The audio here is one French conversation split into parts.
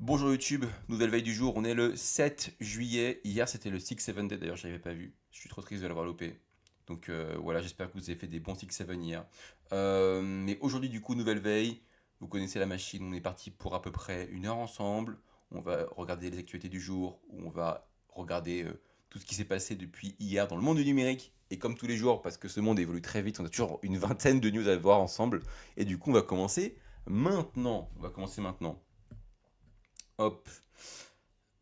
Bonjour YouTube, nouvelle veille du jour, on est le 7 juillet. Hier c'était le 6-7 day, d'ailleurs je l'avais pas vu. Je suis trop triste de l'avoir loupé. Donc voilà, j'espère que vous avez fait des bons 6-7 hier. Mais aujourd'hui du coup, nouvelle veille, vous connaissez la machine, on est parti pour à peu près une heure ensemble. On va regarder les actualités du jour, on va regarder tout ce qui s'est passé depuis hier dans le monde du numérique. Et comme tous les jours, parce que ce monde évolue très vite, on a toujours une vingtaine de news à voir ensemble. Et du coup, on va commencer maintenant. On va commencer maintenant. Hop.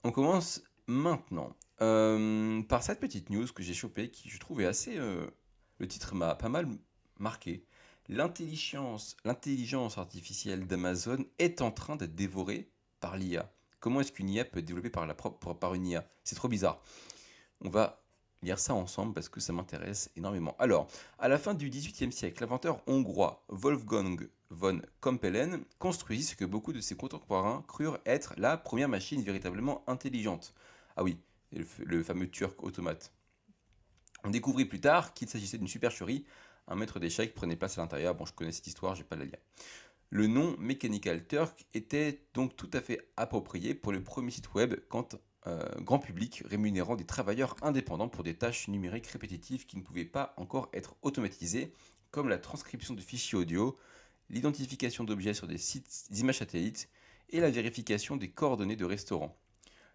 On commence maintenant par cette petite news que j'ai chopée qui je trouvais assez... le titre m'a pas mal marqué. L'intelligence artificielle d'Amazon est en train d'être dévorée par l'IA. Comment est-ce qu'une IA peut être développée par une IA? C'est trop bizarre. On va lire ça ensemble parce que ça m'intéresse énormément. Alors, à la fin du XVIIIe siècle, l'inventeur hongrois Wolfgang von Kempelen construisit ce que beaucoup de ses contemporains crurent être la première machine véritablement intelligente. Ah oui, le fameux Turc automate. On découvrit plus tard qu'il s'agissait d'une supercherie. Un maître d'échecs prenait place à l'intérieur. Bon, je connais cette histoire, je vais pas la lire. Le nom Mechanical Turk était donc tout à fait approprié pour le premier site web grand public rémunérant des travailleurs indépendants pour des tâches numériques répétitives qui ne pouvaient pas encore être automatisées, comme la transcription de fichiers audio, l'identification d'objets sur des sites d'images satellites et la vérification des coordonnées de restaurants.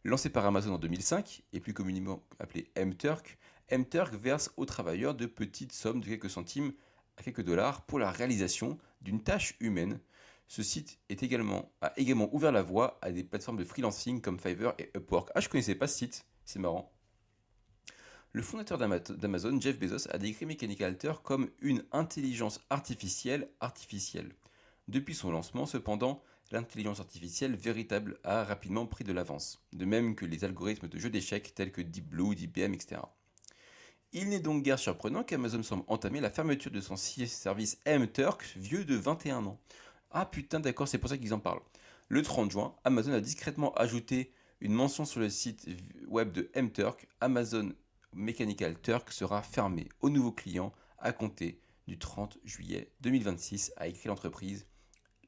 Lancé par Amazon en 2005 et plus communément appelé MTurk, MTurk verse aux travailleurs de petites sommes de quelques centimes à quelques dollars pour la réalisation d'une tâche humaine. Ce site a également ouvert la voie à des plateformes de freelancing comme Fiverr et Upwork. Ah, je connaissais pas ce site, c'est marrant. Le fondateur d'Amazon, Jeff Bezos, a décrit Mechanical Turk comme une intelligence artificielle. Depuis son lancement, cependant, l'intelligence artificielle véritable a rapidement pris de l'avance, de même que les algorithmes de jeux d'échecs tels que Deep Blue, IBM, etc. Il n'est donc guère surprenant qu'Amazon semble entamer la fermeture de son service MTurk, vieux de 21 ans. Ah putain, d'accord, c'est pour ça qu'ils en parlent. Le 30 juin, Amazon a discrètement ajouté une mention sur le site web de MTurk. Amazon Mechanical Turk sera fermé aux nouveaux clients à compter du 30 juillet 2026, a écrit l'entreprise.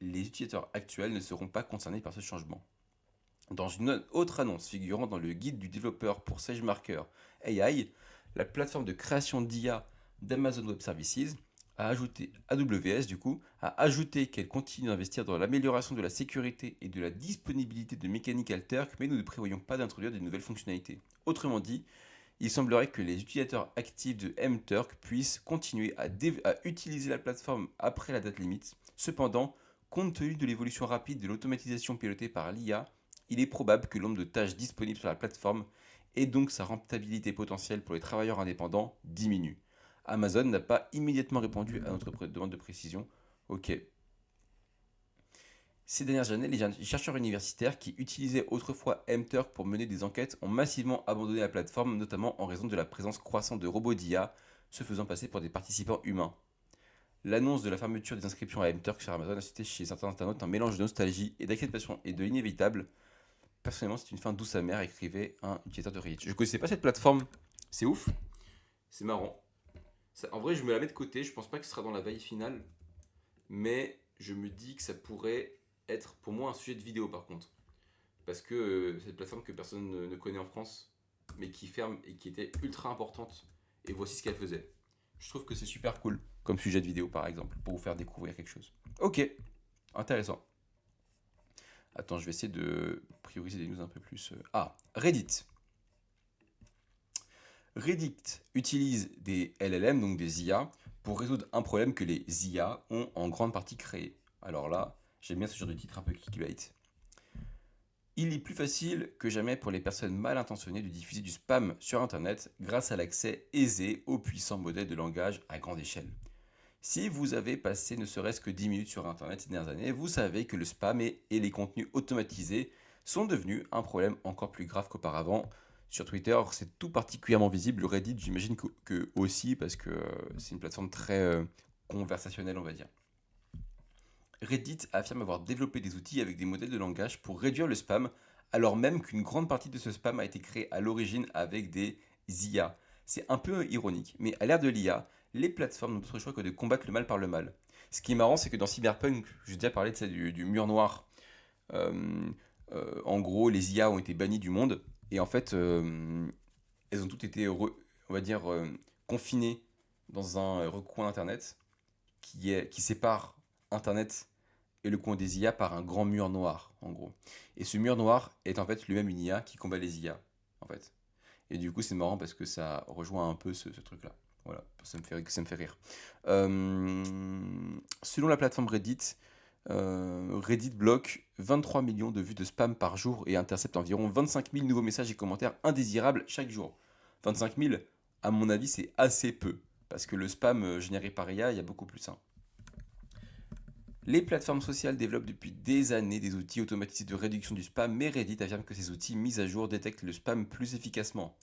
Les utilisateurs actuels ne seront pas concernés par ce changement. Dans une autre annonce figurant dans le guide du développeur pour SageMaker AI, la plateforme de création d'IA d'Amazon Web Services a ajouté, AWS du coup, a ajouté qu'elle continue d'investir dans l'amélioration de la sécurité et de la disponibilité de Mechanical Turk, mais nous ne prévoyons pas d'introduire de nouvelles fonctionnalités. Autrement dit, il semblerait que les utilisateurs actifs de MTurk puissent continuer à utiliser la plateforme après la date limite. Cependant, compte tenu de l'évolution rapide de l'automatisation pilotée par l'IA, il est probable que le nombre de tâches disponibles sur la plateforme et donc sa rentabilité potentielle pour les travailleurs indépendants diminue. Amazon n'a pas immédiatement répondu à notre demande de précision. Ok. Ces dernières années, les chercheurs universitaires qui utilisaient autrefois MTurk pour mener des enquêtes ont massivement abandonné la plateforme, notamment en raison de la présence croissante de robots d'IA se faisant passer pour des participants humains. L'annonce de la fermeture des inscriptions à MTurk sur Amazon a suscité chez certains internautes un mélange de nostalgie et d'acceptation et de l'inévitable. Personnellement, c'est une fin douce amère, écrivait un utilisateur de Reddit. Je ne connaissais pas cette plateforme. C'est ouf. C'est marrant. En vrai, je me la mets de côté. Je pense pas que ce sera dans la veille finale. Mais je me dis que ça pourrait être pour moi un sujet de vidéo par contre. Parce que c'est une plateforme que personne ne connaît en France, mais qui ferme et qui était ultra importante. Et voici ce qu'elle faisait. Je trouve que c'est super cool comme sujet de vidéo par exemple, pour vous faire découvrir quelque chose. Ok, intéressant. Attends, je vais essayer de prioriser des news un peu plus. Ah, Reddit. Reddit utilise des LLM, donc des IA, pour résoudre un problème que les IA ont en grande partie créé. Alors là, j'aime bien ce genre de titre un peu clickbait. Il est plus facile que jamais pour les personnes mal intentionnées de diffuser du spam sur Internet grâce à l'accès aisé aux puissants modèles de langage à grande échelle. Si vous avez passé ne serait-ce que 10 minutes sur Internet ces dernières années, vous savez que le spam et les contenus automatisés sont devenus un problème encore plus grave qu'auparavant. Sur Twitter, c'est tout particulièrement visible. Reddit, j'imagine que aussi, parce que c'est une plateforme très conversationnelle, on va dire. Reddit affirme avoir développé des outils avec des modèles de langage pour réduire le spam, alors même qu'une grande partie de ce spam a été créé à l'origine avec des IA. C'est un peu ironique, mais à l'ère de l'IA, les plateformes n'ont d'autre choix que de combattre le mal par le mal. Ce qui est marrant, c'est que dans Cyberpunk, j'ai déjà parlé de ça, du mur noir. Euh, En gros, les IA ont été bannies du monde et en fait, elles ont toutes été, on va dire, confinées dans un recoin d'Internet qui sépare Internet et le coin des IA par un grand mur noir, en gros. Et ce mur noir est en fait lui-même une IA qui combat les IA, en fait. Et du coup, c'est marrant parce que ça rejoint un peu ce truc-là. Voilà, ça me fait rire. Selon la plateforme Reddit, Reddit bloque 23 millions de vues de spam par jour et intercepte environ 25 000 nouveaux messages et commentaires indésirables chaque jour. 25 000, à mon avis, c'est assez peu. Parce que le spam généré par IA, il y a beaucoup plus, hein. Les plateformes sociales développent depuis des années des outils automatisés de réduction du spam, mais Reddit affirme que ces outils mis à jour détectent le spam plus efficacement.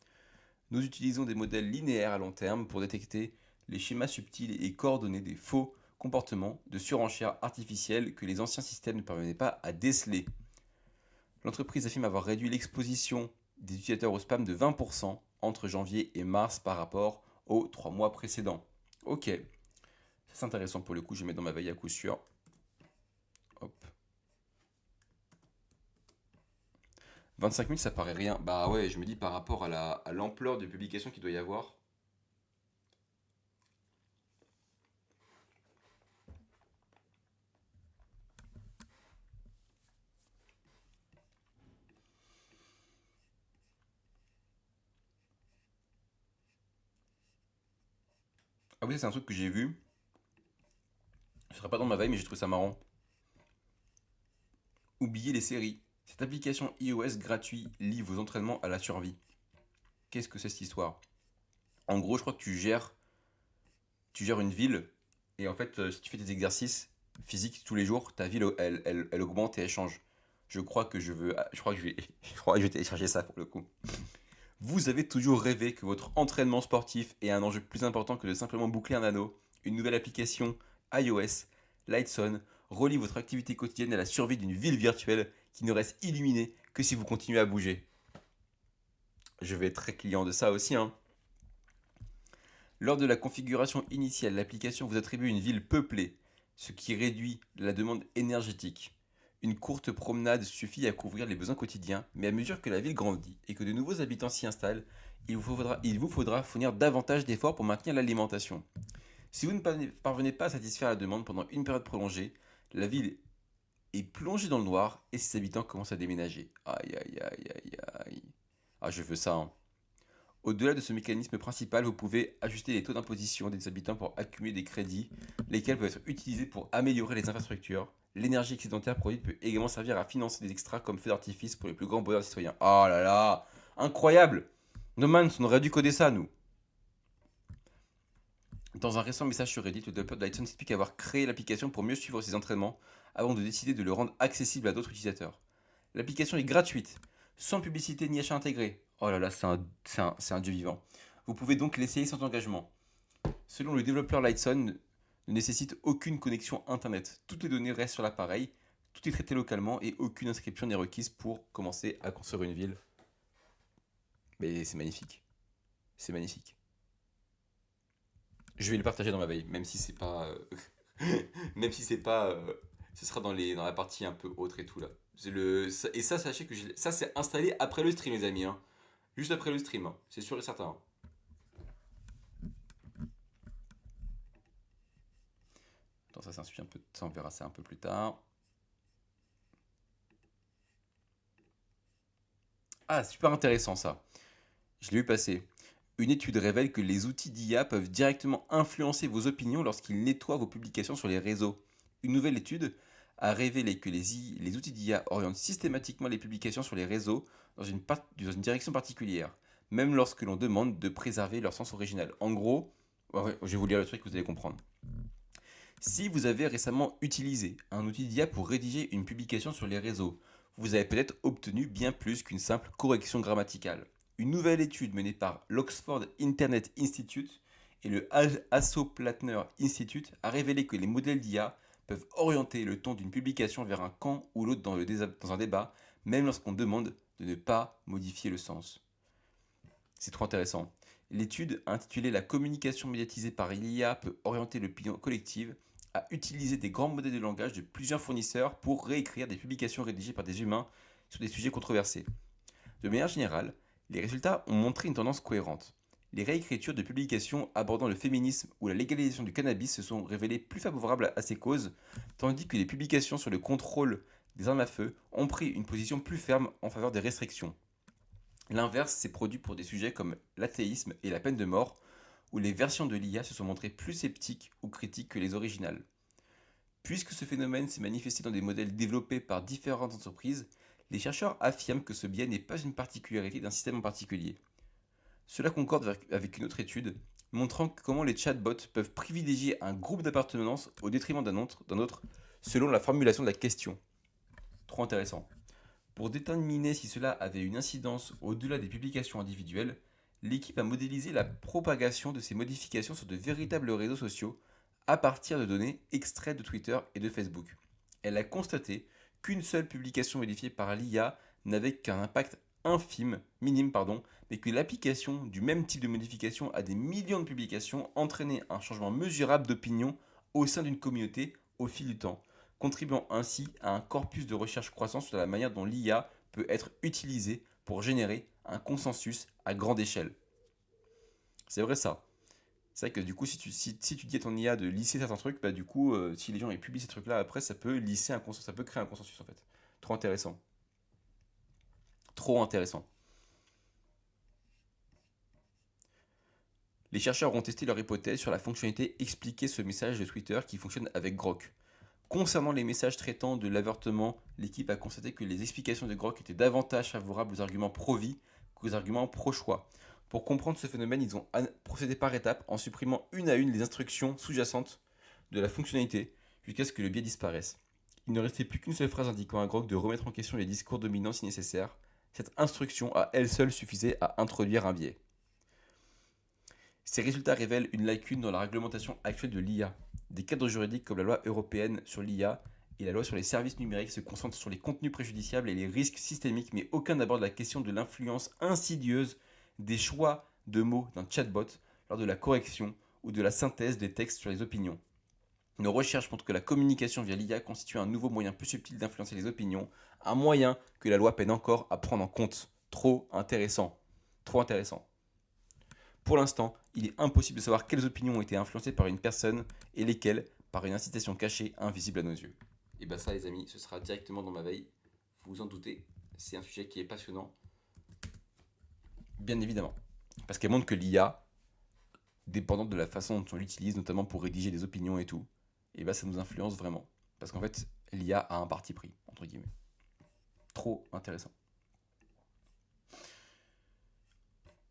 Nous utilisons des modèles linéaires à long terme pour détecter les schémas subtils et coordonner des faux comportements de surenchère artificielle que les anciens systèmes ne parvenaient pas à déceler. L'entreprise affirme avoir réduit l'exposition des utilisateurs au spam de 20% entre janvier et mars par rapport aux 3 mois précédents. Ok, ça c'est intéressant pour le coup, je vais mettre dans ma veille à coup sûr. Hop. 25 000, ça paraît rien. Bah ouais, je me dis par rapport à l'ampleur de publication qu'il doit y avoir. Ah oui, c'est un truc que j'ai vu. Ce serait pas dans ma veille, mais j'ai trouvé ça marrant. Oubliez les séries. Cette application iOS gratuit lie vos entraînements à la survie. Qu'est-ce que c'est cette histoire? En gros, je crois que tu gères une ville et en fait, si tu fais des exercices physiques tous les jours, ta ville elle augmente et elle change. Je crois que je vais, je crois que je vais télécharger ça pour le coup. Vous avez toujours rêvé que votre entraînement sportif ait un enjeu plus important que de simplement boucler un anneau. Une nouvelle application iOS, Lightson, relie votre activité quotidienne à la survie d'une ville virtuelle qui ne reste illuminée que si vous continuez à bouger. Je vais être très client de ça aussi, hein. Lors de la configuration initiale, l'application vous attribue une ville peuplée, ce qui réduit la demande énergétique. Une courte promenade suffit à couvrir les besoins quotidiens, mais à mesure que la ville grandit et que de nouveaux habitants s'y installent, il vous faudra fournir davantage d'efforts pour maintenir l'alimentation. Si vous ne parvenez pas à satisfaire la demande pendant une période prolongée, la ville est plongée dans le noir et ses habitants commencent à déménager. Aïe aïe aïe aïe aïe. Ah, je veux ça, hein. Au-delà de ce mécanisme principal, vous pouvez ajuster les taux d'imposition des habitants pour accumuler des crédits, lesquels peuvent être utilisés pour améliorer les infrastructures. L'énergie excédentaire produite peut également servir à financer des extras comme feux d'artifice pour les plus grands bonheurs des citoyens. Oh là là, incroyable! No man, on aurait dû coder ça, nous. Dans un récent message sur Reddit, le développeur de Lightson explique avoir créé l'application pour mieux suivre ses entraînements avant de décider de le rendre accessible à d'autres utilisateurs. L'application est gratuite, sans publicité ni achat intégré. Oh là là, c'est un dieu vivant. Vous pouvez donc l'essayer sans engagement. Selon le développeur Lightson, ne nécessite aucune connexion internet. Toutes les données restent sur l'appareil, tout est traité localement et aucune inscription n'est requise pour commencer à construire une ville. Mais c'est magnifique. C'est magnifique. Je vais le partager dans ma veille, même si c'est pas. Même si c'est pas. Ce sera dans la partie un peu autre et tout là. Et ça, sachez que ça, c'est installé après le stream, les amis, hein. Juste après le stream, hein. C'est sûr et certain, hein. Attends, ça, c'est un sujet un peu. Ça, on verra ça un peu plus tard. Ah, super intéressant ça. Je l'ai vu passer. Une étude révèle que les outils d'IA peuvent directement influencer vos opinions lorsqu'ils nettoient vos publications sur les réseaux. Une nouvelle étude a révélé que les outils d'IA orientent systématiquement les publications sur les réseaux dans une direction particulière, même lorsque l'on demande de préserver leur sens original. En gros, ouais, je vais vous lire le truc, vous allez comprendre. Si vous avez récemment utilisé un outil d'IA pour rédiger une publication sur les réseaux, vous avez peut-être obtenu bien plus qu'une simple correction grammaticale. Une nouvelle étude menée par l'Oxford Internet Institute et le Hasso-Plattner Institute a révélé que les modèles d'IA peuvent orienter le ton d'une publication vers un camp ou l'autre dans un débat, même lorsqu'on demande de ne pas modifier le sens. C'est trop intéressant. L'étude, intitulée La communication médiatisée par l'IA peut orienter l'opinion collective, a utilisé des grands modèles de langage de plusieurs fournisseurs pour réécrire des publications rédigées par des humains sur des sujets controversés. De manière générale, les résultats ont montré une tendance cohérente. Les réécritures de publications abordant le féminisme ou la légalisation du cannabis se sont révélées plus favorables à ces causes, tandis que les publications sur le contrôle des armes à feu ont pris une position plus ferme en faveur des restrictions. L'inverse s'est produit pour des sujets comme l'athéisme et la peine de mort, où les versions de l'IA se sont montrées plus sceptiques ou critiques que les originales. Puisque ce phénomène s'est manifesté dans des modèles développés par différentes entreprises, les chercheurs affirment que ce biais n'est pas une particularité d'un système en particulier. Cela concorde avec une autre étude montrant comment les chatbots peuvent privilégier un groupe d'appartenance au détriment d'un autre selon la formulation de la question. Trop intéressant. Pour déterminer si cela avait une incidence au-delà des publications individuelles, l'équipe a modélisé la propagation de ces modifications sur de véritables réseaux sociaux à partir de données extraites de Twitter et de Facebook. Elle a constaté qu'une seule publication modifiée par l'IA n'avait qu'un impact minime, mais que l'application du même type de modification à des millions de publications entraînait un changement mesurable d'opinion au sein d'une communauté au fil du temps, contribuant ainsi à un corpus de recherche croissant sur la manière dont l'IA peut être utilisée pour générer un consensus à grande échelle. C'est vrai ça. C'est vrai que du coup, si tu dis à ton IA de lisser certains trucs, bah du coup, si les gens ils publient ces trucs-là après, ça peut lisser un consensus, ça peut créer un consensus en fait. Trop intéressant. Trop intéressant. Les chercheurs ont testé leur hypothèse sur la fonctionnalité expliquer ce message de Twitter qui fonctionne avec Grok. Concernant les messages traitant de l'avortement, l'équipe a constaté que les explications de Grok étaient davantage favorables aux arguments pro-vie qu'aux arguments pro-choix. Pour comprendre ce phénomène, ils ont procédé par étapes en supprimant une à une les instructions sous-jacentes de la fonctionnalité jusqu'à ce que le biais disparaisse. Il ne restait plus qu'une seule phrase indiquant à Grok de remettre en question les discours dominants si nécessaire. Cette instruction à elle seule suffisait à introduire un biais. Ces résultats révèlent une lacune dans la réglementation actuelle de l'IA. Des cadres juridiques comme la loi européenne sur l'IA et la loi sur les services numériques se concentrent sur les contenus préjudiciables et les risques systémiques, mais aucun n'aborde la question de l'influence insidieuse des choix de mots d'un chatbot lors de la correction ou de la synthèse des textes sur les opinions. Nos recherches montrent que la communication via l'IA constitue un nouveau moyen plus subtil d'influencer les opinions, un moyen que la loi peine encore à prendre en compte. Trop intéressant. Trop intéressant. Pour l'instant, il est impossible de savoir quelles opinions ont été influencées par une personne et lesquelles par une incitation cachée invisible à nos yeux. Et bah ça les amis, ce sera directement dans ma veille, vous vous en doutez, c'est un sujet qui est passionnant, bien évidemment. Parce qu'elle montre que l'IA, dépendant de la façon dont on l'utilise, notamment pour rédiger des opinions et tout, et bah ça nous influence vraiment. Parce qu'en fait, l'IA a un parti pris, entre guillemets. Trop intéressant.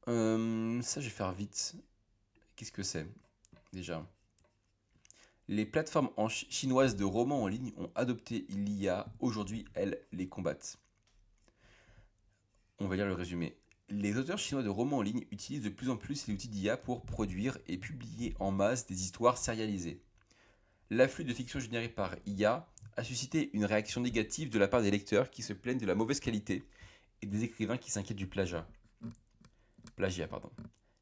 Ça, je vais faire vite. Qu'est-ce que c'est déjà? Les plateformes chinoises de romans en ligne ont adopté l'IA. Aujourd'hui, elles les combattent. On va lire le résumé. Les auteurs chinois de romans en ligne utilisent de plus en plus les outils d'IA pour produire et publier en masse des histoires sérialisées. L'afflux de fiction générée par IA a suscité une réaction négative de la part des lecteurs qui se plaignent de la mauvaise qualité et des écrivains qui s'inquiètent du plagiat.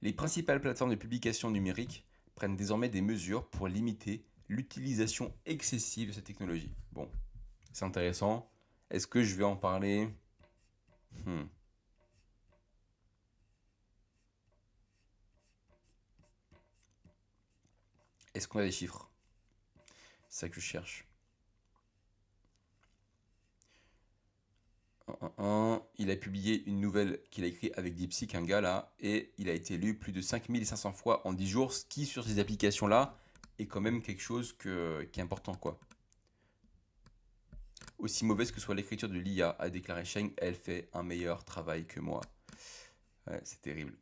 Les principales plateformes de publication numérique prennent désormais des mesures pour limiter l'utilisation excessive de cette technologie. Bon, c'est intéressant. Est-ce que je vais en parler? Est-ce qu'on a des chiffres? C'est ça que je cherche. Il a publié une nouvelle qu'il a écrite avec DeepSeek, un gars là, et il a été lu plus de 5500 fois en 10 jours, ce qui sur ces applications-là est quand même quelque chose qui est important quoi. Aussi mauvaise que soit l'écriture de l'IA, a déclaré Sheng, elle fait un meilleur travail que moi. Ouais, c'est terrible.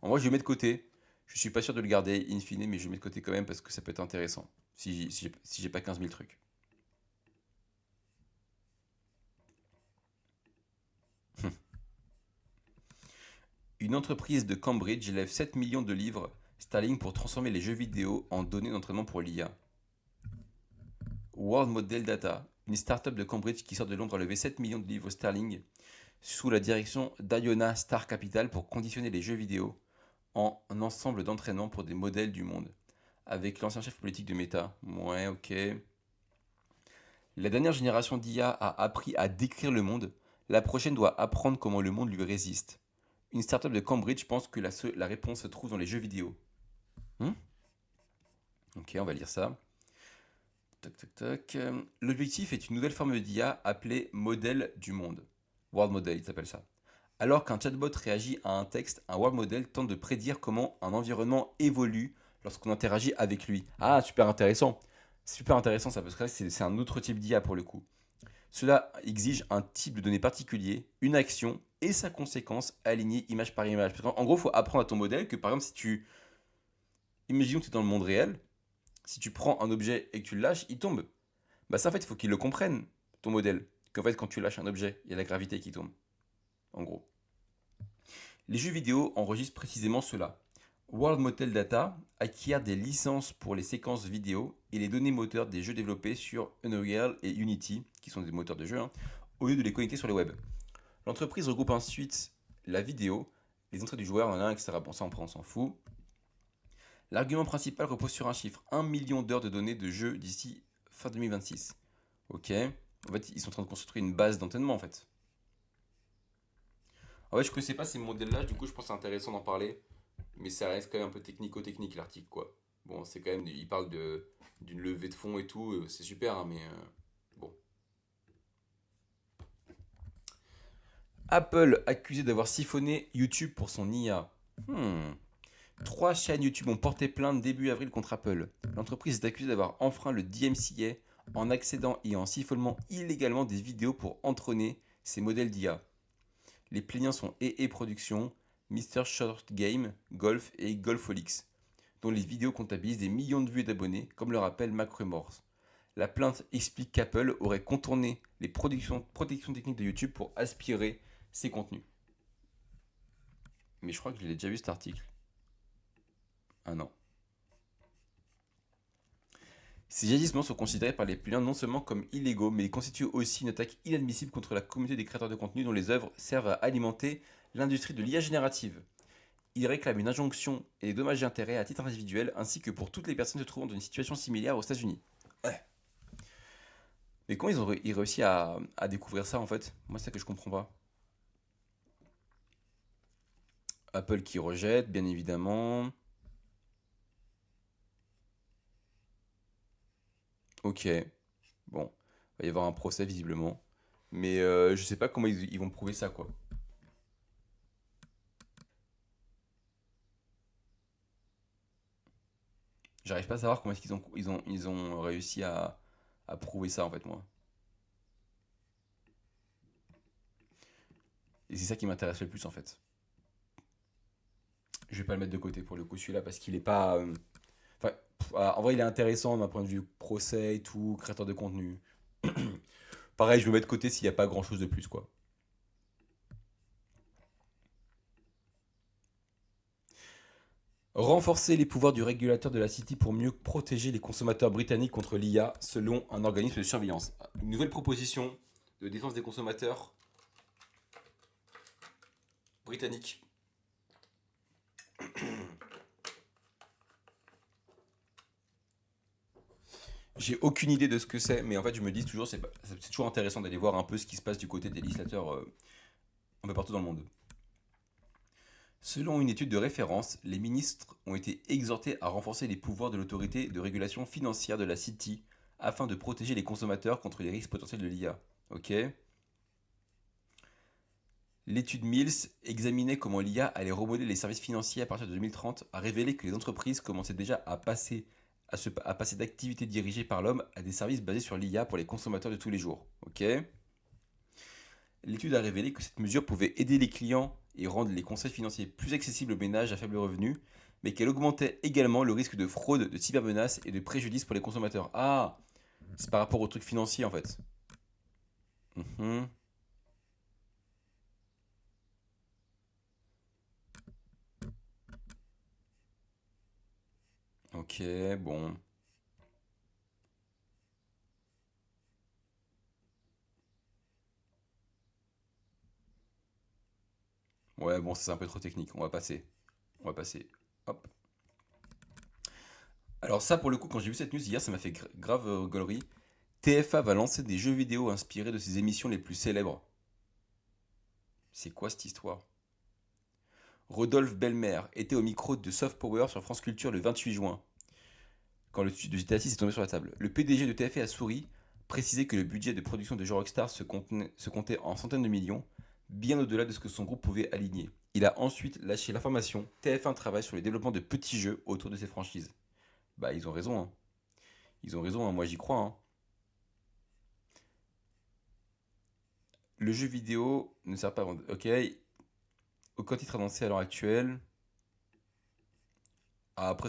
En vrai, je le mets de côté. Je suis pas sûr de le garder in fine, mais je le mets de côté quand même parce que ça peut être intéressant. Si j'ai pas 15 000 trucs. Une entreprise de Cambridge lève 7 millions de livres sterling pour transformer les jeux vidéo en données d'entraînement pour l'IA. World Model Data, une start-up de Cambridge qui sort de Londres, a levé 7 millions de livres sterling sous la direction d'Iona Star Capital pour conditionner les jeux vidéo en un ensemble d'entraînement pour des modèles du monde. avec l'ancien chef politique de Meta. Ouais, ok. La dernière génération d'IA a appris à décrire le monde. La prochaine doit apprendre comment le monde lui résiste. Une startup de Cambridge pense que la réponse se trouve dans les jeux vidéo. Hmm. Ok, on va lire ça. Tac, tac, tac. L'objectif est une nouvelle forme d'IA appelée modèle du monde. World Model, il s'appelle ça. Alors qu'un chatbot réagit à un texte, un World Model tente de prédire comment un environnement évolue lorsqu'on interagit avec lui. Ah, super intéressant. Super intéressant ça, parce que c'est un autre type d'IA pour le coup. Cela exige un type de données particulier, une action et sa conséquence alignée image par image. En gros, il faut apprendre à ton modèle que par exemple, si tu... Imaginons que tu es dans le monde réel, si tu prends un objet et que tu le lâches, il tombe. Bah ça, en fait, il faut qu'il le comprenne, ton modèle. Qu'en fait, quand tu lâches un objet, il y a la gravité qui tombe. En gros. Les jeux vidéo enregistrent précisément cela. World Model Data acquiert des licences pour les séquences vidéo et les données moteurs des jeux développés sur Unreal et Unity, qui sont des moteurs de jeu, hein, au lieu de les connecter sur le web. L'entreprise regroupe ensuite la vidéo, les entrées du joueur, etc. Bon, ça, on s'en fout. L'argument principal repose sur un chiffre 1 million d'heures de données de jeu d'ici fin 2026. Ok. En fait, ils sont en train de construire une base d'entraînement en fait. En fait, je connaissais pas ces modèles-là, du coup, je pense que c'est intéressant d'en parler. Mais ça reste quand même un peu technico-technique l'article, quoi. Bon, c'est quand même. Il parle d'une levée de fonds et tout, c'est super, hein, mais bon. Apple accusé d'avoir siphonné YouTube pour son IA. Hmm. Trois chaînes YouTube ont porté plainte début avril contre Apple. L'entreprise est accusée d'avoir enfreint le DMCA en accédant et en siphonnant illégalement des vidéos pour entraîner ses modèles d'IA. Les plaignants sont EE Productions, Mr. Short Game, Golf et Golfolix, dont les vidéos comptabilisent des millions de vues et d'abonnés, comme le rappelle MacRumors. La plainte explique qu'Apple aurait contourné les protections techniques de YouTube pour aspirer ses contenus. Mais je crois que je l'ai déjà vu cet article. Ah non. Ces agissements sont considérés par les plaignants non seulement comme illégaux, mais ils constituent aussi une attaque inadmissible contre la communauté des créateurs de contenu dont les œuvres servent à alimenter l'industrie de l'IA générative. Ils réclament une injonction et des dommages et intérêts à titre individuel, ainsi que pour toutes les personnes se trouvant dans une situation similaire aux États-Unis. Ouais. Mais comment ils réussi à découvrir ça en fait? Moi, c'est ça que je comprends pas. Apple qui rejette, bien évidemment. Ok. Bon. Il va y avoir un procès visiblement. Mais je sais pas comment ils vont prouver ça, quoi. J'arrive pas à savoir comment est-ce ils ont réussi à prouver ça, en fait, moi. Et c'est ça qui m'intéresse le plus, en fait. Je vais pas le mettre de côté pour le coup, celui-là, parce qu'il est pas. Enfin, en vrai, il est intéressant d'un point de vue procès et tout, créateur de contenu. Pareil, je me mets de côté s'il n'y a pas grand-chose de plus, quoi. Renforcer les pouvoirs du régulateur de la City pour mieux protéger les consommateurs britanniques contre l'IA, selon un organisme de surveillance. Une nouvelle proposition de défense des consommateurs britanniques. J'ai aucune idée de ce que c'est, mais en fait, je me dis toujours, c'est toujours intéressant d'aller voir un peu ce qui se passe du côté des législateurs un peu partout dans le monde. Selon une étude de référence, les ministres ont été exhortés à renforcer les pouvoirs de l'autorité de régulation financière de la City afin de protéger les consommateurs contre les risques potentiels de l'IA. Ok. L'étude Mills examinait comment l'IA allait remodeler les services financiers à partir de 2030, a révélé que les entreprises commençaient déjà à passer d'activités dirigées par l'homme à des services basés sur l'IA pour les consommateurs de tous les jours. Ok. L'étude a révélé que cette mesure pouvait aider les clients et rendre les conseils financiers plus accessibles aux ménages à faible revenu, mais qu'elle augmentait également le risque de fraude, de cybermenaces et de préjudice pour les consommateurs. Ah, c'est par rapport aux trucs financiers en fait. Mhm. Ok, bon. Ouais, bon, ça, c'est un peu trop technique. On va passer. On va passer. Hop. Alors ça, pour le coup, quand j'ai vu cette news hier, ça m'a fait grave rigolerie. TF1 va lancer des jeux vidéo inspirés de ses émissions les plus célèbres. C'est quoi cette histoire? Rodolphe Belmer était au micro de Soft Power sur France Culture le 28 juin, quand le studio de GTA 6 est tombé sur la table. Le PDG de TF1 a souri, précisé que le budget de production de jeux Rockstar se comptait en centaines de millions, bien au-delà de ce que son groupe pouvait aligner. Il a ensuite lâché l'information: TF1 travaille sur le développement de petits jeux autour de ses franchises. Bah, ils ont raison, hein. Ils ont raison, hein. Moi j'y crois, hein. Le jeu vidéo ne sert pas à vendre. Ok. Aucun titre avancé à l'heure actuelle. Ah, après,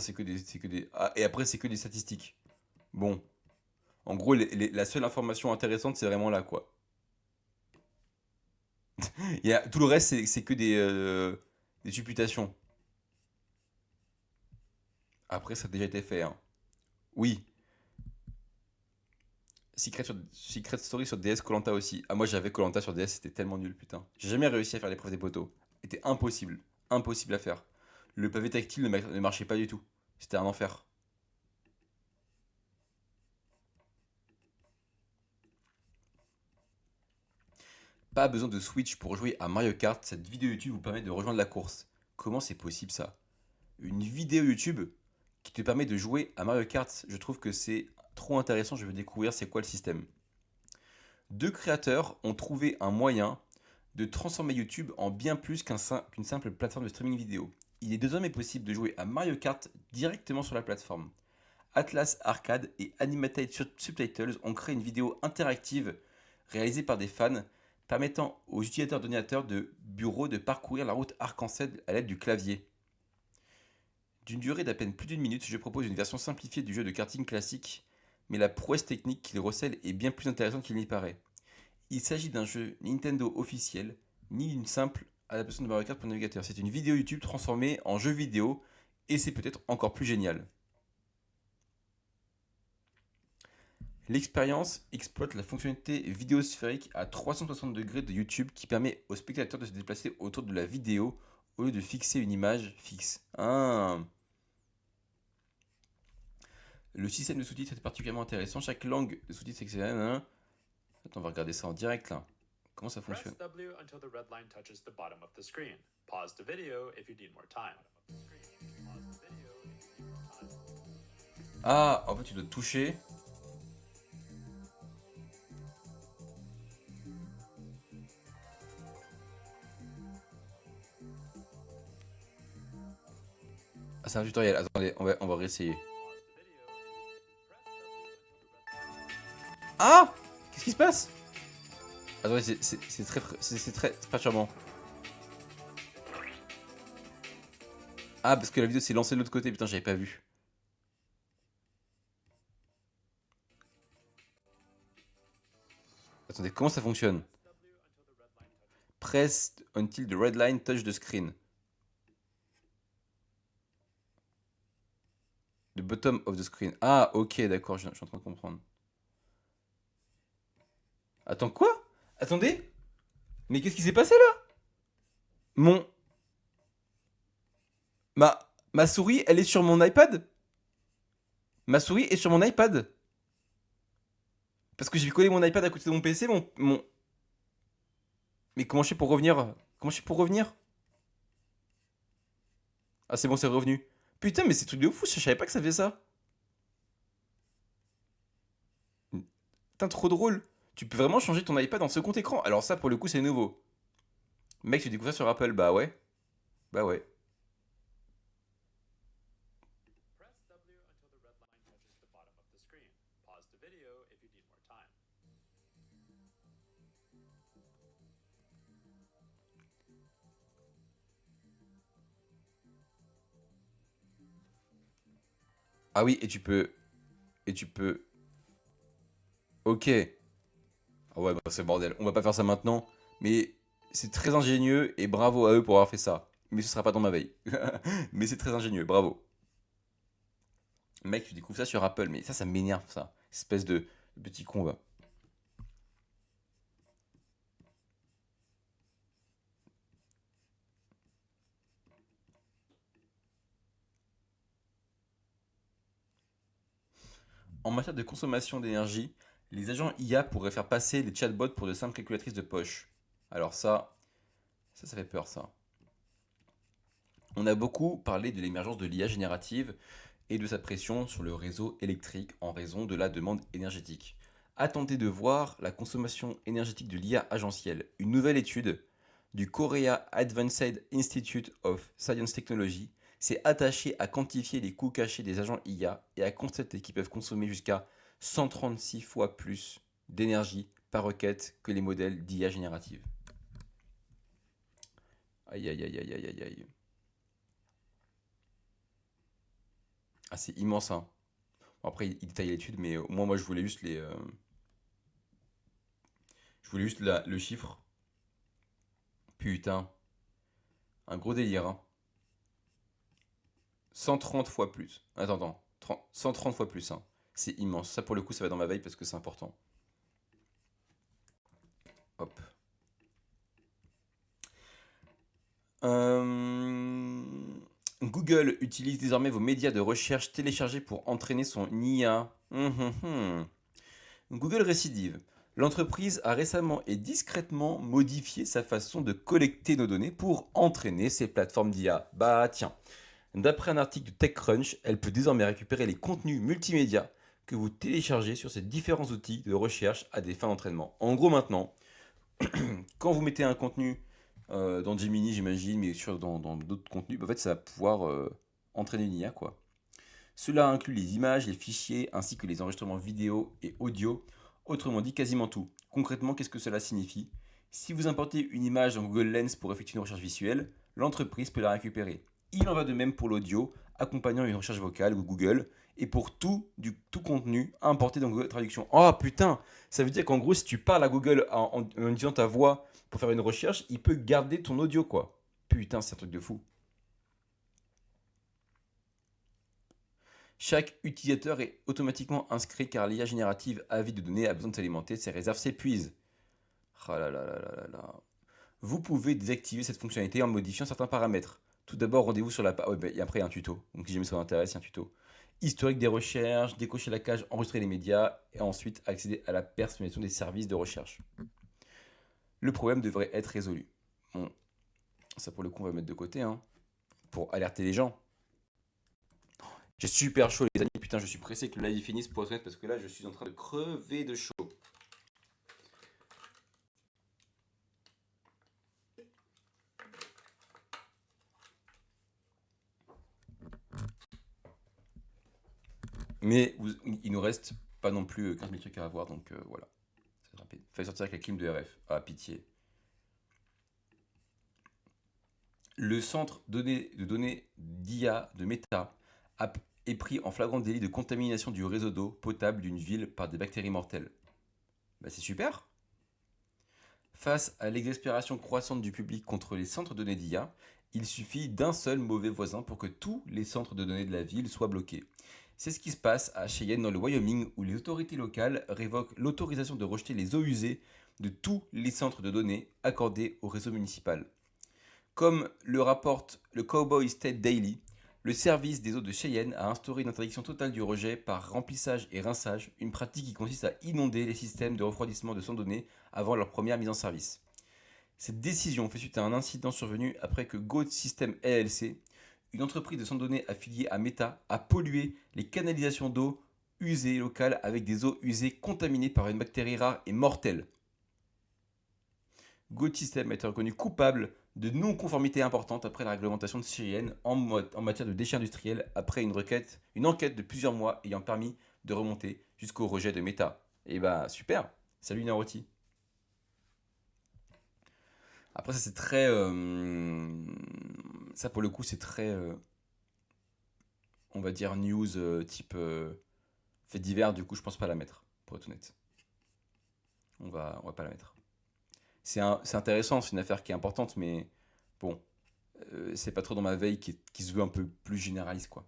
Ah, et après, c'est que des statistiques. Bon. En gros, la seule information intéressante, c'est vraiment là, quoi. Tout le reste, c'est que des supputations. Après, ça a déjà été fait, hein. Oui. Secret Story sur DS, koh aussi. Ah, moi, j'avais koh sur DS, c'était tellement nul, putain. J'ai jamais réussi à faire l'épreuve des poteaux. C'était impossible. Impossible à faire. Le pavé tactile ne marchait pas du tout. C'était un enfer. Pas besoin de Switch pour jouer à Mario Kart, cette vidéo YouTube vous permet de rejoindre la course. Comment c'est possible ça? Une vidéo YouTube qui te permet de jouer à Mario Kart, je trouve que c'est trop intéressant, je veux découvrir c'est quoi le système. Deux créateurs ont trouvé un moyen de transformer YouTube en bien plus qu'une simple plateforme de streaming vidéo. Il est désormais possible de jouer à Mario Kart directement sur la plateforme. Atlas Arcade et Animated Subtitles ont créé une vidéo interactive réalisée par des fans permettant aux utilisateurs d'ordinateurs de bureau de parcourir la route arc-en-ciel à l'aide du clavier. D'une durée d'à peine plus d'une minute, je propose une version simplifiée du jeu de karting classique, mais la prouesse technique qu'il recèle est bien plus intéressante qu'il n'y paraît. Il s'agit d'un jeu Nintendo officiel, ni d'une simple adaptation de Mario Kart pour navigateur. C'est une vidéo YouTube transformée en jeu vidéo, et c'est peut-être encore plus génial. L'expérience exploite la fonctionnalité vidéosphérique à 360 degrés de YouTube qui permet aux spectateurs de se déplacer autour de la vidéo au lieu de fixer une image fixe. Ah. Le système de sous-titres est particulièrement intéressant. Chaque langue de sous-titres est excellente, hein. Attends, on va regarder ça en direct là. Comment ça fonctionne? Ah, en fait, tu dois toucher. Ah, c'est un tutoriel. Attendez, on va réessayer. Ah! Qu'est-ce qui se passe? Attendez, c'est très perturbant. Ah, parce que la vidéo s'est lancée de l'autre côté. Putain, j'avais pas vu. Attendez, comment ça fonctionne? Press until the red line touch the screen. The bottom of the screen. Ah, ok, d'accord, je suis en train de comprendre. Attends, quoi? Attendez? Mais qu'est-ce qui s'est passé là? Mon. Ma souris, elle est sur mon iPad? Ma souris est sur mon iPad? Parce que j'ai collé mon iPad à côté de mon PC, mon. Mais comment je fais pour revenir? Comment je fais pour revenir? Ah, c'est bon, c'est revenu. Putain, mais c'est truc de fou, je savais pas que ça faisait ça. Putain, trop drôle. Tu peux vraiment changer ton iPad en second écran. Alors ça, pour le coup, c'est nouveau. Mec, tu découvres ça sur Apple? Bah ouais. Bah ouais. Ah oui, et tu peux. Et tu peux. Ok. Ah ouais, bah c'est bordel. On va pas faire ça maintenant. Mais c'est très ingénieux et bravo à eux pour avoir fait ça. Mais ce sera pas dans ma veille. Mais c'est très ingénieux, bravo. Mec, tu découvres ça sur Apple, mais ça m'énerve ça. Espèce de petit con, va. En matière de consommation d'énergie, les agents IA pourraient faire passer les chatbots pour de simples calculatrices de poche. Alors ça fait peur ça. On a beaucoup parlé de l'émergence de l'IA générative et de sa pression sur le réseau électrique en raison de la demande énergétique. Attendez de voir la consommation énergétique de l'IA agentielle. Une nouvelle étude du Korea Advanced Institute of Science Technology s'est attachée à quantifier les coûts cachés des agents IA et à constater qu'ils peuvent consommer jusqu'à 136 fois plus d'énergie par requête que les modèles d'IA générative. Aïe aïe aïe aïe aïe aïe aïe. Ah, c'est immense, hein. Bon, après, il détaille l'étude, mais moi, je voulais juste je voulais juste le chiffre. Putain, un gros délire, hein. 130 fois plus. Attends, 130 fois plus, hein. C'est immense. Ça, pour le coup, ça va dans ma veille parce que c'est important. Hop. Euh, Google utilise désormais vos médias de recherche téléchargés pour entraîner son IA. Google récidive. L'entreprise a récemment et discrètement modifié sa façon de collecter nos données pour entraîner ses plateformes d'IA. Bah tiens, d'après un article de TechCrunch, elle peut désormais récupérer les contenus multimédia que vous téléchargez sur ces différents outils de recherche à des fins d'entraînement. En gros maintenant, quand vous mettez un contenu dans Gemini, j'imagine, mais dans d'autres contenus, bah, en fait, ça va pouvoir entraîner une IA, quoi. Cela inclut les images, les fichiers, ainsi que les enregistrements vidéo et audio, autrement dit quasiment tout. Concrètement, qu'est-ce que cela signifie? Si vous importez une image dans Google Lens pour effectuer une recherche visuelle, l'entreprise peut la récupérer. Il en va de même pour l'audio, accompagnant une recherche vocale ou Google, et pour tout contenu importé dans Google Traduction. Oh putain, ça veut dire qu'en gros, si tu parles à Google en utilisant ta voix pour faire une recherche, il peut garder ton audio, quoi. Putain, c'est un truc de fou. Chaque utilisateur est automatiquement inscrit car l'IA générative avide de données a besoin de s'alimenter, ses réserves s'épuisent. Ah là là là là là là. Vous pouvez désactiver cette fonctionnalité en modifiant certains paramètres. Tout d'abord, rendez-vous sur la page. Ouais, et après, il y a un tuto. Donc, si jamais ça vous intéresse, il y a un tuto. Historique des recherches, décocher la cage, enregistrer les médias, et ensuite accéder à la personnalisation des services de recherche. Le problème devrait être résolu. Bon, ça pour le coup, on va mettre de côté, hein, pour alerter les gens. J'ai super chaud, les amis. Putain, je suis pressé que le live finisse pour être honnête, parce que là, je suis en train de crever de chaud. Mais il nous reste pas non plus 15 000 trucs à avoir, donc voilà. C'est rapide. Fallait sortir avec la clim de RF. Ah, pitié. Le centre de données d'IA de Meta est pris en flagrant délit de contamination du réseau d'eau potable d'une ville par des bactéries mortelles. Bah, c'est super. Face à l'exaspération croissante du public contre les centres de données d'IA, il suffit d'un seul mauvais voisin pour que tous les centres de données de la ville soient bloqués. C'est ce qui se passe à Cheyenne dans le Wyoming où les autorités locales révoquent l'autorisation de rejeter les eaux usées de tous les centres de données accordés au réseau municipal. Comme le rapporte le Cowboy State Daily, le service des eaux de Cheyenne a instauré une interdiction totale du rejet par remplissage et rinçage, une pratique qui consiste à inonder les systèmes de refroidissement de sans données avant leur première mise en service. Cette décision fait suite à un incident survenu après que Goat System LLC, une entreprise de sans données affiliée à Meta, a pollué les canalisations d'eau usées locales avec des eaux usées contaminées par une bactérie rare et mortelle. Goat System a été reconnu coupable de non-conformité importante après la réglementation de Cheyenne en matière de déchets industriels après une enquête de plusieurs mois ayant permis de remonter jusqu'au rejet de Meta. Et bah super, salut Naroti. Après ça c'est très... ça pour le coup c'est très... on va dire news type fait divers, du coup je pense pas la mettre, pour être honnête. On va pas la mettre. C'est intéressant, c'est une affaire qui est importante, mais bon, c'est pas trop dans ma veille qui se veut un peu plus généraliste, quoi.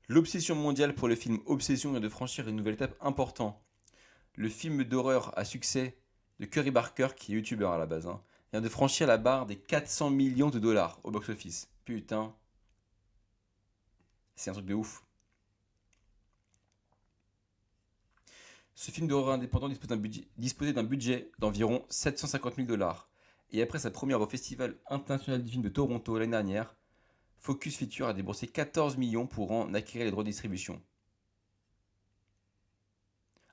L'obsession mondiale pour le film Obsession vient de franchir une nouvelle étape importante. Le film d'horreur à succès de Curry Barker, qui est youtubeur à la base, hein, vient de franchir la barre des 400 millions de dollars au box-office. Putain. C'est un truc de ouf. Ce film d'horreur indépendant disposait d'un budget d'environ 750 000 dollars. Et après sa première au Festival international du film de Toronto l'année dernière, Focus Feature a déboursé 14 millions pour en acquérir les droits de distribution.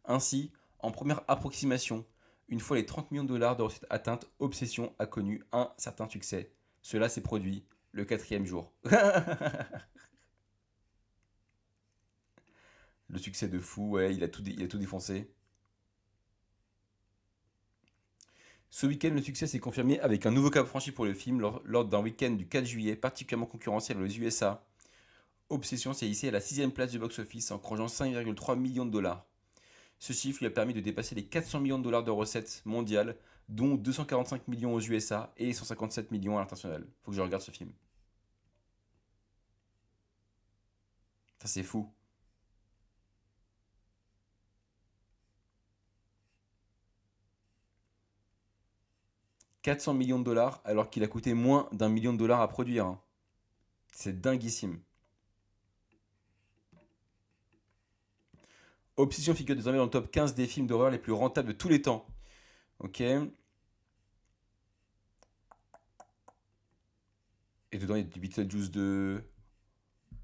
Ainsi, en première approximation, une fois les 30 millions de dollars de recettes atteintes, Obsession a connu un certain succès. Cela s'est produit le quatrième jour. Le succès de fou, ouais, il a tout défoncé. Ce week-end, le succès s'est confirmé avec un nouveau cap franchi pour le film lors d'un week-end du 4 juillet particulièrement concurrentiel aux USA. Obsession s'est hissé à la 6ème place du box-office en engrangeant 5,3 millions de dollars. Ce chiffre lui a permis de dépasser les 400 millions de dollars de recettes mondiales, dont 245 millions aux USA et 157 millions à l'international. Faut que je regarde ce film. Ça, c'est fou. 400 millions de dollars alors qu'il a coûté moins d'un million de dollars à produire, hein. C'est dinguissime. Obsession figure désormais dans le top 15 des films d'horreur les plus rentables de tous les temps. Ok. Et dedans, il y a du Beetlejuice 2,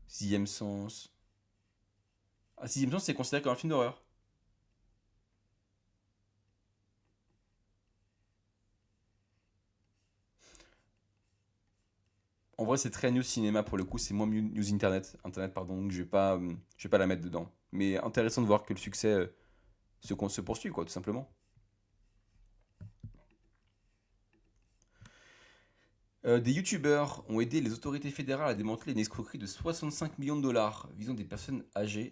Sixième Sens. Ah, Sixième Sens, c'est considéré comme un film d'horreur. En vrai, c'est très news cinéma pour le coup, c'est moins news internet pardon, donc je vais pas la mettre dedans. Mais intéressant de voir que le succès se poursuit, quoi, tout simplement. Des youtubeurs ont aidé les autorités fédérales à démanteler une escroquerie de 65 millions de dollars visant des personnes âgées.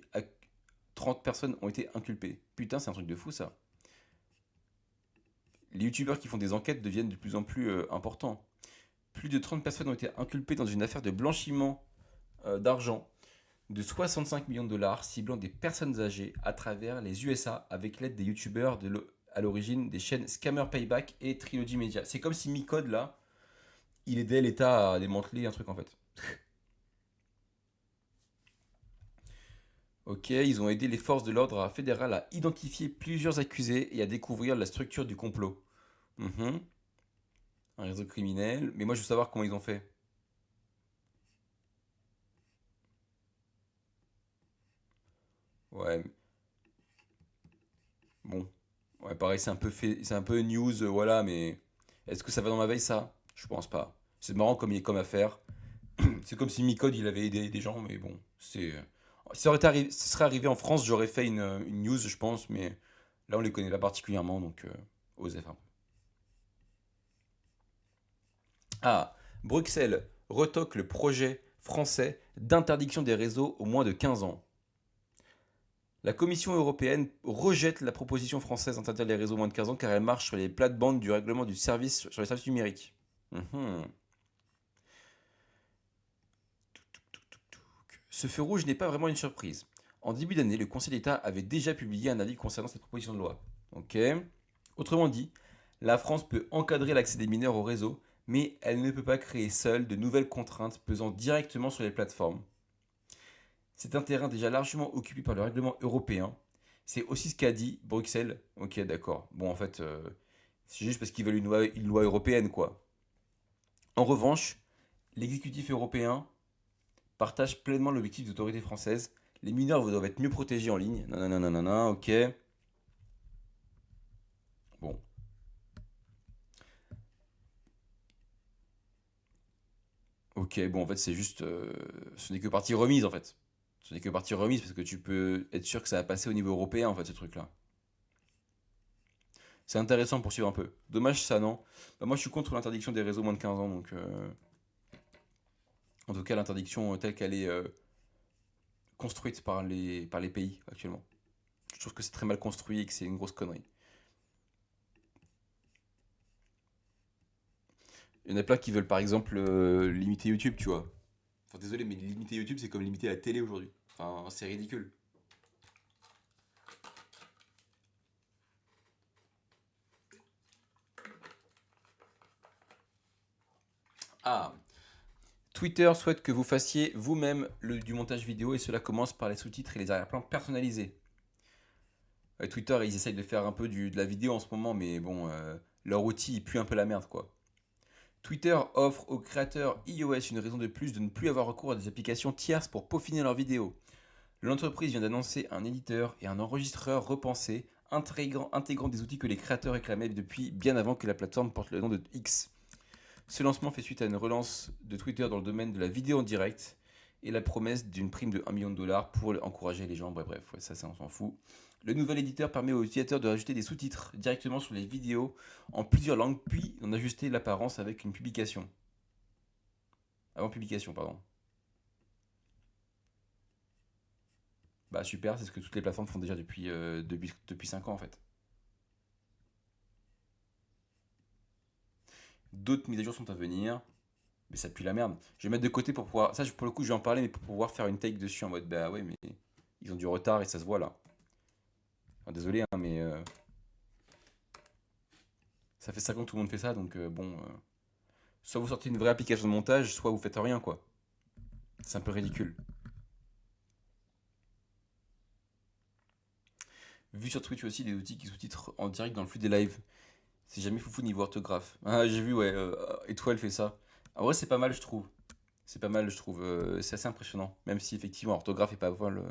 30 personnes ont été inculpées. Putain, c'est un truc de fou ça. Les youtubeurs qui font des enquêtes deviennent de plus en plus importants. Plus de 30 personnes ont été inculpées dans une affaire de blanchiment d'argent de 65 millions de dollars ciblant des personnes âgées à travers les USA avec l'aide des youtubeurs à l'origine des chaînes Scammer Payback et Trilogy Media. C'est comme si Micode là, il aidait l'État à démanteler un truc en fait. Ok, ils ont aidé les forces de l'ordre fédéral à identifier plusieurs accusés et à découvrir la structure du complot. Mhm. Un réseau criminel. Mais moi, je veux savoir comment ils ont fait. Ouais, bon. Ouais, pareil, c'est un peu news, voilà, mais est-ce que ça va dans ma veille, ça? Je pense pas. C'est marrant comme il est comme affaire. C'est comme si Micode, il avait aidé des gens, mais bon, si ça aurait été ça serait arrivé en France, j'aurais fait une news, je pense, mais là, on les connaît pas particulièrement, donc osef un peu. Ah, Bruxelles retoque le projet français d'interdiction des réseaux aux moins de 15 ans. La Commission européenne rejette la proposition française d'interdire les réseaux moins de 15 ans car elle marche sur les plates-bandes du règlement du service sur les services numériques. Mhm. Ce feu rouge n'est pas vraiment une surprise. En début d'année, le Conseil d'État avait déjà publié un avis concernant cette proposition de loi. Ok. Autrement dit, la France peut encadrer l'accès des mineurs au réseau, mais elle ne peut pas créer seule de nouvelles contraintes pesant directement sur les plateformes. C'est un terrain déjà largement occupé par le règlement européen. C'est aussi ce qu'a dit Bruxelles. Ok, d'accord. Bon, en fait, c'est juste parce qu'ils veulent une loi européenne, quoi. En revanche, l'exécutif européen partage pleinement l'objectif des autorités françaises. Les mineurs doivent être mieux protégés en ligne. Non, non, non, non, non, non, ok. Bon, ok, bon, en fait, c'est juste. Ce n'est que partie remise, en fait. Ce n'est que partie remise parce que tu peux être sûr que ça va passer au niveau européen, en fait, ce truc-là. C'est intéressant pour suivre un peu. Dommage ça, non? Bah, moi, je suis contre l'interdiction des réseaux moins de 15 ans, donc en tout cas, l'interdiction telle qu'elle est construite par les pays actuellement. Je trouve que c'est très mal construit et que c'est une grosse connerie. Il y en a plein qui veulent par exemple limiter YouTube, tu vois. Enfin, désolé, mais limiter YouTube, c'est comme limiter la télé aujourd'hui. Enfin, c'est ridicule. Ah, Twitter souhaite que vous fassiez vous-même du montage vidéo et cela commence par les sous-titres et les arrière-plans personnalisés. Twitter, ils essayent de faire un peu de la vidéo en ce moment, mais bon, leur outil, il pue un peu la merde, quoi. Twitter offre aux créateurs iOS une raison de plus de ne plus avoir recours à des applications tierces pour peaufiner leurs vidéos. L'entreprise vient d'annoncer un éditeur et un enregistreur repensés, intégrant des outils que les créateurs réclamaient depuis bien avant que la plateforme porte le nom de X. Ce lancement fait suite à une relance de Twitter dans le domaine de la vidéo en direct et la promesse d'une prime de 1 million de dollars pour encourager les gens. Bref, ouais, ça on s'en fout. Le nouvel éditeur permet aux utilisateurs de rajouter des sous-titres directement sur les vidéos en plusieurs langues, puis d'en ajuster l'apparence avec une publication. Avant publication, pardon. Bah super, c'est ce que toutes les plateformes font déjà depuis 5 ans en fait. D'autres mises à jour sont à venir, mais ça pue la merde. Je vais mettre de côté pour pouvoir. Ça, pour le coup, je vais en parler, mais pour pouvoir faire une take dessus en mode bah ouais, mais ils ont du retard et ça se voit là. Enfin, désolé, hein, mais ça fait 5 ans que tout le monde fait ça, donc bon. Soit vous sortez une vraie application de montage, soit vous faites rien quoi. C'est un peu ridicule. Vu sur Twitch aussi des outils qui sous-titrent en direct dans le flux des lives. C'est jamais foufou niveau orthographe. Ah, j'ai vu, ouais, Étoile fait ça. En vrai, c'est pas mal, je trouve. C'est pas mal, je trouve. C'est assez impressionnant. Même si effectivement, orthographe est pas vol,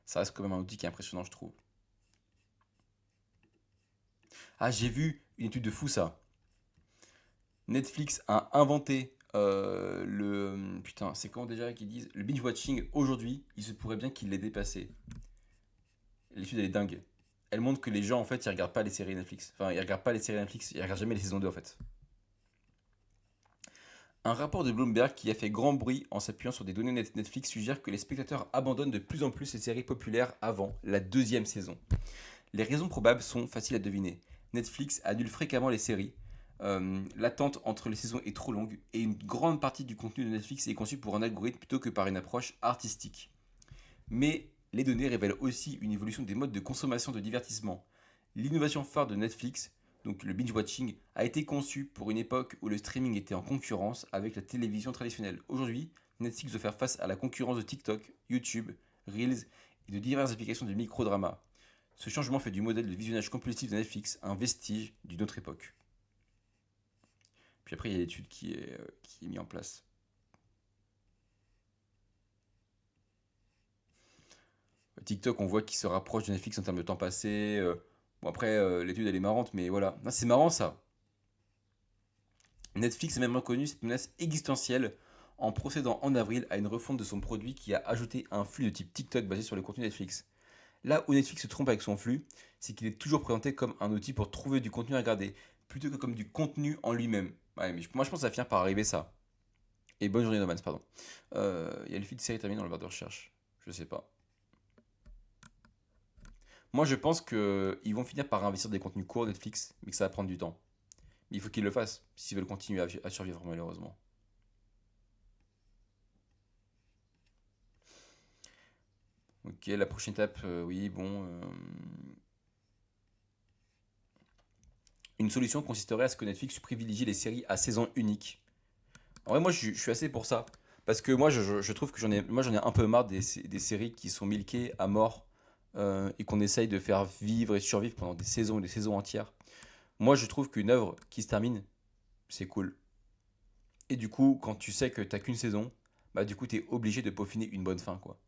ça reste quand même un outil qui est impressionnant, je trouve. Ah, j'ai vu une étude de fou ça. Netflix a inventé Putain, c'est quand déjà qu'ils disent le binge-watching aujourd'hui, il se pourrait bien qu'il l'ait dépassé. L'étude, elle est dingue. Elle montre que les gens, en fait, ils regardent pas les séries Netflix. Enfin, ils regardent pas les séries Netflix, ils regardent jamais les saisons 2 en fait. Un rapport de Bloomberg qui a fait grand bruit en s'appuyant sur des données Netflix suggère que les spectateurs abandonnent de plus en plus les séries populaires avant la deuxième saison. Les raisons probables sont faciles à deviner. Netflix annule fréquemment les séries. L'attente entre les saisons est trop longue et une grande partie du contenu de Netflix est conçu pour un algorithme plutôt que par une approche artistique. Mais les données révèlent aussi une évolution des modes de consommation de divertissement. L'innovation phare de Netflix, donc le binge-watching, a été conçue pour une époque où le streaming était en concurrence avec la télévision traditionnelle. Aujourd'hui, Netflix doit faire face à la concurrence de TikTok, YouTube, Reels et de diverses applications de micro-drama. Ce changement fait du modèle de visionnage compulsif de Netflix un vestige d'une autre époque. Puis après, il y a l'étude qui est mise en place. TikTok, on voit qu'il se rapproche de Netflix en termes de temps passé. Bon, après, l'étude, elle est marrante, mais voilà. Ah, c'est marrant, ça. Netflix a même reconnu cette menace existentielle en procédant en avril à une refonte de son produit qui a ajouté un flux de type TikTok basé sur le contenu Netflix. Là où Netflix se trompe avec son flux, c'est qu'il est toujours présenté comme un outil pour trouver du contenu à regarder, plutôt que comme du contenu en lui-même. Ouais, mais moi je pense que ça va finir par arriver ça. Et bonne journée, Nomans, pardon. Il y a le feed série terminé dans le barre de recherche. Je sais pas. Moi, je pense qu'ils vont finir par investir des contenus courts Netflix, mais que ça va prendre du temps. Mais il faut qu'ils le fassent, s'ils veulent continuer à survivre, malheureusement. Ok, la prochaine étape, oui, bon. Une solution consisterait à ce que Netflix privilégie les séries à saison unique. En vrai, moi, je suis assez pour ça. Parce que moi, je trouve que j'en ai un peu marre des séries qui sont milquées à mort et qu'on essaye de faire vivre et survivre pendant des saisons entières. Moi, je trouve qu'une œuvre qui se termine, c'est cool. Et du coup, quand tu sais que t'as qu'une saison, bah du coup, t'es obligé de peaufiner une bonne fin, quoi.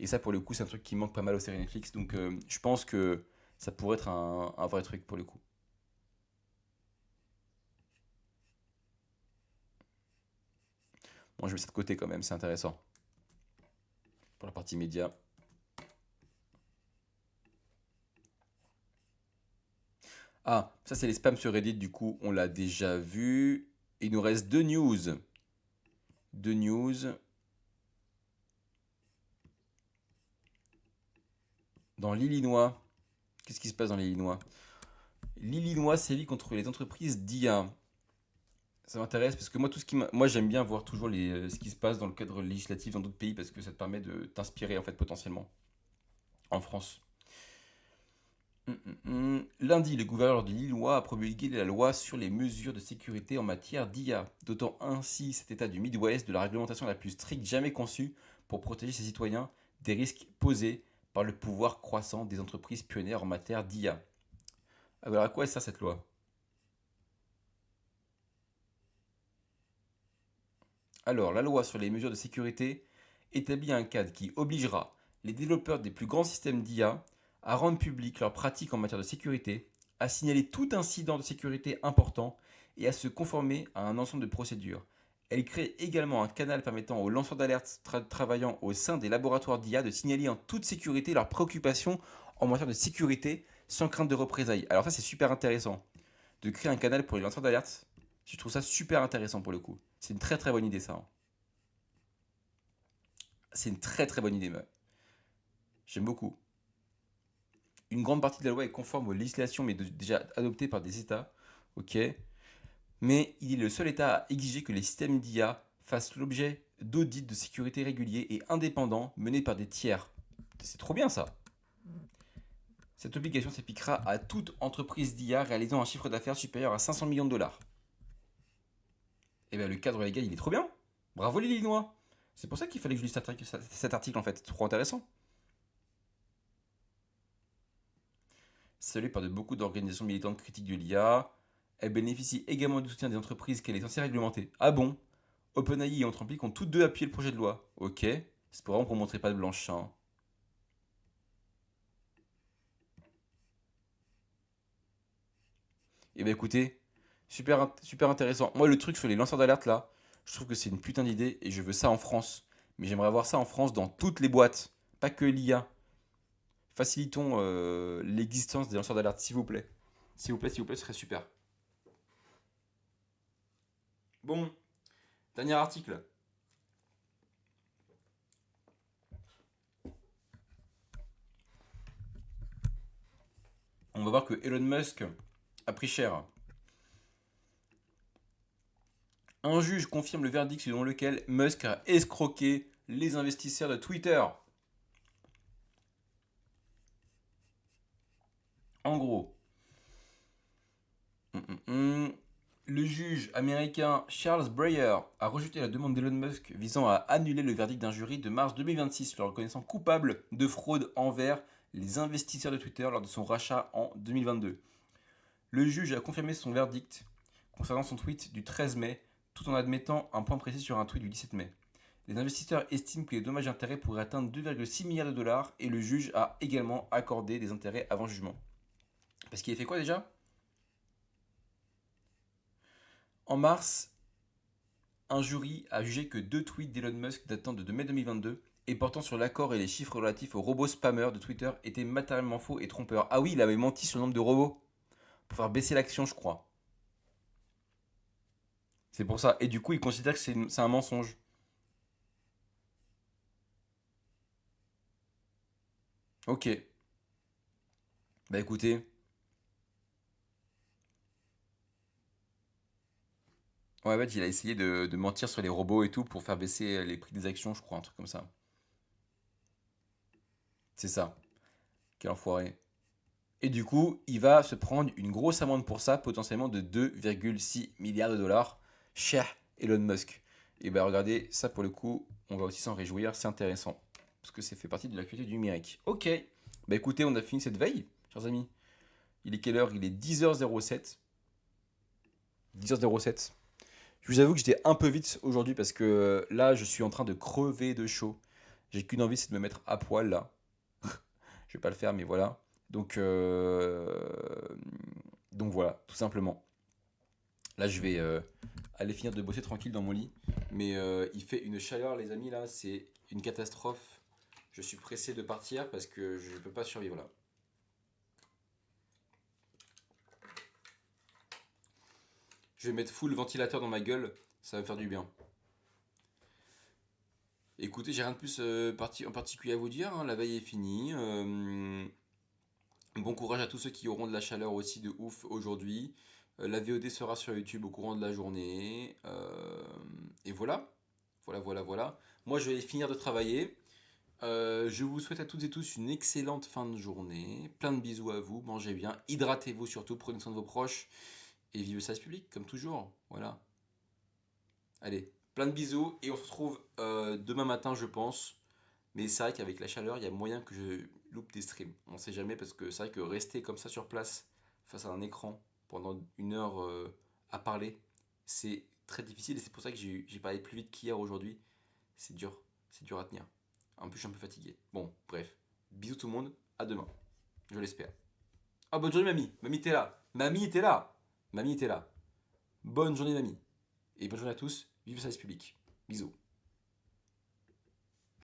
Et ça, pour le coup, c'est un truc qui manque pas mal aux séries Netflix. Donc, je pense que ça pourrait être un vrai truc pour le coup. Moi, je mets ça de côté quand même, c'est intéressant. Pour la partie média. Ah, ça, c'est les spams sur Reddit, du coup, on l'a déjà vu. Il nous reste deux news. Deux news. Dans l'Illinois. Qu'est-ce qui se passe dans l'Illinois? L'Illinois sévit contre les entreprises d'IA. Ça m'intéresse parce que moi, moi j'aime bien voir toujours ce qui se passe dans le cadre législatif dans d'autres pays parce que ça te permet de t'inspirer en fait potentiellement en France. Lundi, le gouverneur de l'Illinois a promulgué la loi sur les mesures de sécurité en matière d'IA, dotant ainsi cet état du Midwest de la réglementation la plus stricte jamais conçue pour protéger ses citoyens des risques posés par le pouvoir croissant des entreprises pionnières en matière d'IA. Alors à quoi est ça cette loi? Alors, la loi sur les mesures de sécurité établit un cadre qui obligera les développeurs des plus grands systèmes d'IA à rendre publiques leurs pratiques en matière de sécurité, à signaler tout incident de sécurité important et à se conformer à un ensemble de procédures. Elle crée également un canal permettant aux lanceurs d'alerte travaillant au sein des laboratoires d'IA de signaler en toute sécurité leurs préoccupations en matière de sécurité sans crainte de représailles. Alors ça c'est super intéressant de créer un canal pour les lanceurs d'alerte. Je trouve ça super intéressant pour le coup. C'est une très très bonne idée ça, hein. C'est une très très bonne idée, mais j'aime beaucoup. Une grande partie de la loi est conforme aux législations, mais déjà adoptées par des États, ok. Mais il est le seul État à exiger que les systèmes d'IA fassent l'objet d'audits de sécurité réguliers et indépendants menés par des tiers. C'est trop bien ça. Cette obligation s'appliquera à toute entreprise d'IA réalisant un chiffre d'affaires supérieur à 500 millions de dollars. Et bien le cadre légal, il est trop bien. Bravo les Illinois. C'est pour ça qu'il fallait que je lise cet article en fait. C'est trop intéressant. Saluée par de beaucoup d'organisations militantes critiques de l'IA, elle bénéficie également du soutien des entreprises qu'elle est censée réglementer. Ah bon? OpenAI et Anthropic ont tous deux appuyé le projet de loi. Ok, c'est vraiment pour montrer pas de blanche, hein. Et ben écoutez, super intéressant. Moi, le truc sur les lanceurs d'alerte là, je trouve que c'est une putain d'idée et je veux ça en France. Mais j'aimerais avoir ça en France dans toutes les boîtes, pas que l'IA. Facilitons l'existence des lanceurs d'alerte, s'il vous plaît. S'il vous plaît, ce serait super. Bon, dernier article. On va voir que Elon Musk a pris cher. Un juge confirme le verdict selon lequel Musk a escroqué les investisseurs de Twitter. En gros, hum, hum, hum, le juge américain Charles Breyer a rejeté la demande d'Elon Musk visant à annuler le verdict d'un jury de mars 2026, le reconnaissant coupable de fraude envers les investisseurs de Twitter lors de son rachat en 2022. Le juge a confirmé son verdict concernant son tweet du 13 mai, tout en admettant un point précis sur un tweet du 17 mai. Les investisseurs estiment que les dommages et intérêts pourraient atteindre 2,6 milliards de dollars et le juge a également accordé des intérêts avant jugement. Parce qu'il a fait quoi déjà? En mars, un jury a jugé que deux tweets d'Elon Musk datant de mai 2022 et portant sur l'accord et les chiffres relatifs aux robots spammers de Twitter étaient matériellement faux et trompeurs. Ah oui, il avait menti sur le nombre de robots pour faire baisser l'action, je crois. C'est pour ça. Et du coup, il considère que c'est un mensonge. Ok. Bah écoutez. Ouais, en fait, il a essayé de mentir sur les robots et tout pour faire baisser les prix des actions, je crois, un truc comme ça. C'est ça. Quel enfoiré. Et du coup, il va se prendre une grosse amende pour ça, potentiellement de 2,6 milliards de dollars. Cher Elon Musk. Et bah regardez, ça pour le coup, on va aussi s'en réjouir, c'est intéressant. Parce que ça fait partie de l'actualité du numérique. Ok. Bah écoutez, on a fini cette veille, chers amis. Il est quelle heure? Il est 10h07. 10h07. Je vous avoue que j'étais un peu vite aujourd'hui parce que là, je suis en train de crever de chaud. J'ai qu'une envie, c'est de me mettre à poil là. Je vais pas le faire, mais voilà. Donc, donc voilà, tout simplement. Là, je vais aller finir de bosser tranquille dans mon lit. Mais il fait une chaleur, les amis, là, c'est une catastrophe. Je suis pressé de partir parce que je ne peux pas survivre là. Je vais mettre full ventilateur dans ma gueule, ça va me faire du bien. Écoutez, j'ai rien de plus en particulier à vous dire, hein. La veille est finie. Bon courage à tous ceux qui auront de la chaleur aussi de ouf aujourd'hui. La VOD sera sur YouTube au courant de la journée. Et voilà. Voilà. Moi, je vais finir de travailler. Je vous souhaite à toutes et tous une excellente fin de journée. Plein de bisous à vous. Mangez bien. Hydratez-vous surtout. Prenez soin de vos proches. Et vive le service public, comme toujours. Voilà. Allez, plein de bisous. Et on se retrouve demain matin, je pense. Mais c'est vrai qu'avec la chaleur, il y a moyen que je loupe des streams. On sait jamais parce que c'est vrai que rester comme ça sur place, face à un écran, pendant 1 heure à parler, c'est très difficile. Et c'est pour ça que j'ai parlé plus vite qu'hier aujourd'hui. C'est dur à tenir. En plus, je suis un peu fatigué. Bon, bref. Bisous tout le monde. À demain. Je l'espère. Ah, bonne journée, mamie. Mamie, t'es là. Mamie, t'es là. Mamie, t'es là. Bonne journée, mamie. Et bonne journée à tous. Vive le service public. Bisous.